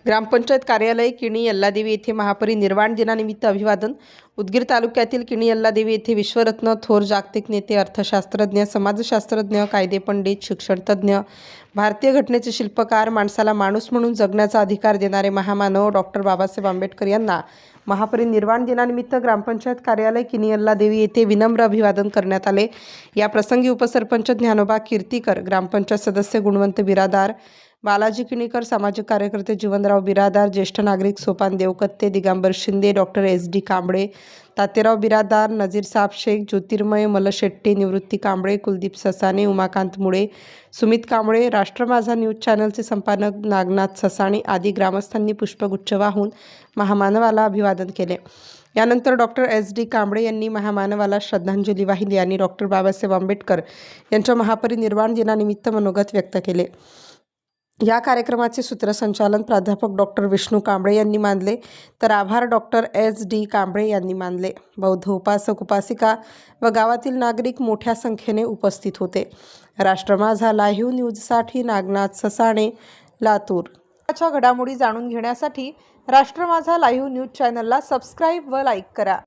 ग्रामपंचायत कार्यालय किणी यल्लादेवी येथे महापरिनिर्वाण दिनानिमित्त अभिवादन. उदगीर तालुक्यातील किणी यल्लादेवी येथे विश्वरत्न, थोर जागतिक नेते, अर्थशास्त्रज्ञ, समाजशास्त्रज्ञ, कायदेपंडित, शिक्षणतज्ञ, भारतीय घटनेचे शिल्पकार, माणसाला माणूस म्हणून जगण्याचा अधिकार देणारे महामानव डॉक्टर बाबासाहेब आंबेडकर यांना महापरिनिर्वाण दिनानिमित्त ग्रामपंचायत कार्यालय किणी यल्लादेवी येथे विनम्र अभिवादन करण्यात आले. या प्रसंगी उपसरपंच ज्ञानोबा कीर्तीकर, ग्रामपंचायत सदस्य गुणवंत बिरादार, बालाजी किणीकर, सामाजिक कार्यकर्ते जीवनराव बिरादार, ज्येष्ठ नागरिक सोपान देवकत्ते, दिगंबर शिंदे, डॉक्टर SD कांबळे, तातेराव बिरादार, नजीरसाब शेख, ज्योतिर्मय मलशेट्टी, निवृत्ती कांबळे, कुलदीप ससाणे, उमाकांत मुळे, सुमित कांबळे, राष्ट्र माझा न्यूज चॅनलचे संपादक नागनाथ ससाणे आदी ग्रामस्थांनी पुष्पगुच्छ वाहून महामानवाला अभिवादन केले. यानंतर डॉक्टर SD कांबळे यांनी महामानवाला श्रद्धांजली वाहिली आणि डॉक्टर बाबासाहेब आंबेडकर यांच्या महापरिनिर्वाण दिनानिमित्त मनोगत व्यक्त केले. या कार्यक्रमाचे सूत्रसंचालन प्राध्यापक डॉक्टर विष्णू कांबळे यांनी मानले, तर आभार डॉक्टर SD कांबळे यांनी मानले. बौद्ध उपासक उपासिका व गावातील नागरिक मोठ्या संख्येने उपस्थित होते. राष्ट्र माझा लाईव्ह न्यूजसाठी नागनाथ ससाणे, लातूर. घडामोडी जाणून घेण्यासाठी राष्ट्र माझा लाईव्ह न्यूज चॅनलला सबस्क्राईब व लाईक करा.